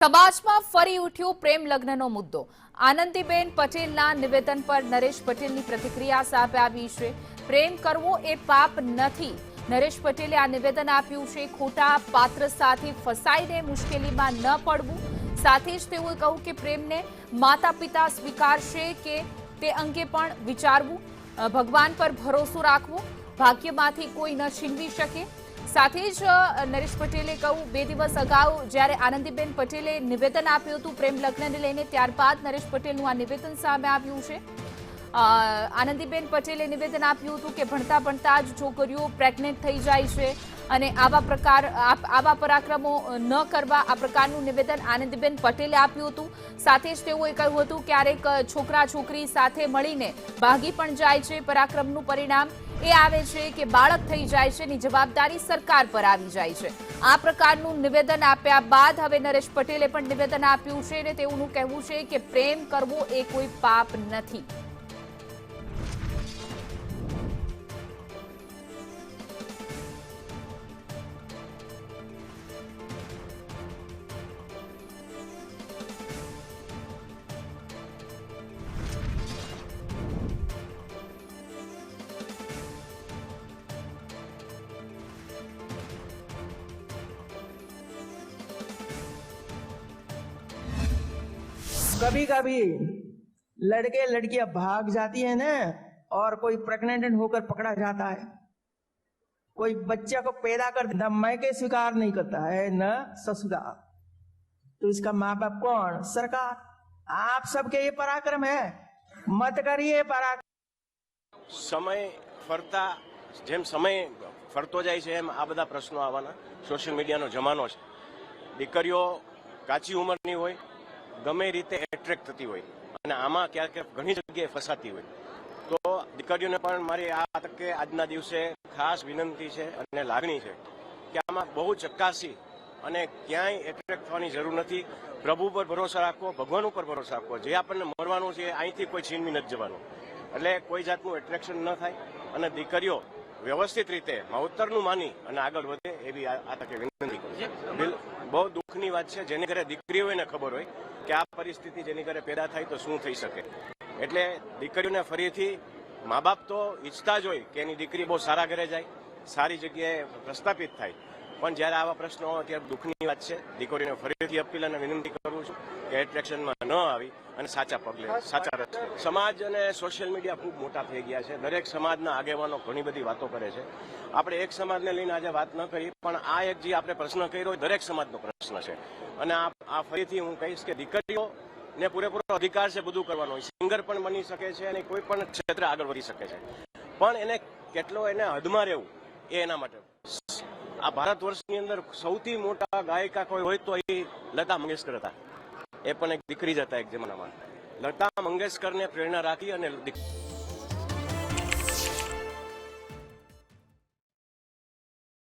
સમાજમાં ફરી ઉઠ્યો પ્રેમ લગ્નનો મુદ્દો। આનંદીબેન પટેલના નિવેદન પર નરેશ પટેલની પ્રતિક્રિયા સામે આવી છે। પ્રેમ કરવો એ પાપ નથી, નરેશ પટેલે આ નિવેદન આપ્યું છે। ખોટા પાત્ર સાથે ફસાઈને મુશ્કેલીમાં ન પડવું, સાથે જ તેઓએ કહ્યું કે પ્રેમને માતા પિતા સ્વીકારશે કે તે અંગે પણ વિચારવું, ભગવાન પર ભરોસો રાખવો, ભાગ્યમાંથી કોઈ ન છીનવી શકે। સાથે જ નરેશ પટેલે કહ્યું, 2 દિવસ અગાઉ જ્યારે આનંદીબેન પટેલે નિવેદન આપ્યું હતું પ્રેમ લગ્નને લઈને, ત્યારબાદ નરેશ પટેલનું આ નિવેદન સામે આવ્યું છે। આનંદીબેન પટેલે નિવેદન આપ્યું હતું કે ભણતા ભણતા જ છોકરીઓ પ્રેગ્નેન્ટ થઈ જાય છે અને આવા પરાક્રમો ન કરવા, આ પ્રકારનું નિવેદન આનંદીબેન પટેલે આપ્યું હતું। સાથે જ તેઓએ કહ્યું હતું ક્યારેક છોકરા છોકરી સાથે મળીને ભાગી પણ જાય છે, પરાક્રમનું પરિણામ એ આવે છે કે બાળક થઈ જાય છે એની જવાબદારી સરકાર પર આવી જાય છે। આ પ્રકારનું નિવેદન આપ્યા બાદ હવે નરેશ પટેલે પણ નિવેદન આપ્યું છે અને તેઓનું કહેવું છે કે પ્રેમ કરવો એ કોઈ પાપ નથી। कभी कभी लड़के लड़कियां भाग जाती है ना, और कोई प्रेग्नेंट होकर पकड़ा जाता है, कोई बच्चा को पैदा कर न मायके स्वीकार नहीं करता है न ससुराल, तो इसका माँ बाप कौन? सरकार। आप सबके ये पराक्रम है, मत करिए पराक्रम। समय फरता जेम समय फरतो जाए छे एम आ बधा प्रश्नों आववाना। सोशल मीडियानो जमानो छे। दीकरीओ काची उंमरनी होय, गमे रीते एट्रेक्ट थती होय अने आमां क्यारेक घणी जग्याए फसाती होय, तो दीकरीओने पण मारी आ तके आजना दिवसे खास विनंती छे अने लागणी छे के आमां बहु चक्कासी अने क्यांय एट्रेक्ट थवानी जरूर नथी। प्रभु पर भरोसा राखो, भगवान पर भरोसा राखो। जे आपणने मरवानुं छे અહીંથી કોઈ છીનવી નથી જવાનું, એટલે કોઈ જાતનું એટ્રેક્શન ન થાય અને દીકરીઓ વ્યવસ્થિત રીતે માવતરનું માની અને આગળ વધે એવી આ તકે વિનંતી કરું। બહુ દુઃખની વાત છે, જેની ઘરે દીકરી હોય ને ખબર હોય કે આ પરિસ્થિતિ જેની ઘરે પેદા થાય તો શું થઈ શકે, એટલે દીકરીઓને ફરીથી મા બાપ તો ઈચ્છતા જ હોય કે એની દીકરી બહુ સારા ઘરે જાય, સારી જગ્યાએ પ્રસ્થાપિત થાય, પણ જ્યારે આવા પ્રશ્નો હોય ત્યારે દુઃખની વાત છે। દીકરીઓને ફરીથી અપીલ અને વિનંતી કરું છું કે એટ્રેક્શનમાં ન આવી અને સાચા પગલે સાચા રસ્તે। સમાજ અને સોશિયલ મીડિયા ખૂબ મોટા થઈ ગયા છે। દરેક સમાજના આગેવાનો ઘણી બધી વાતો કરે છે। આપણે એક સમાજને લઈને આજે વાત ન કરી, પણ આ એક જે આપણે પ્રશ્ન કર્યો દરેક સમાજનો પ્રશ્ન છે અને આ ફરીથી હું કહીશ કે દીકરીઓને પૂરેપૂરો અધિકાર છે બધું કરવાનો। સિંગર પણ બની શકે છે અને કોઈ પણ ક્ષેત્રે આગળ વધી શકે છે, પણ એને કેટલો એને હદમાં રહેવું એ એના માટે। આ ભારત વર્ષની અંદર સૌથી મોટા ગાયિકા કોઈ હોય તો એ લતા મંગેશકર હતા। એ પણ એક દીકરી જ હતા એક જમાનામાં। લતા મંગેશકરને પ્રેરણા રાખી અને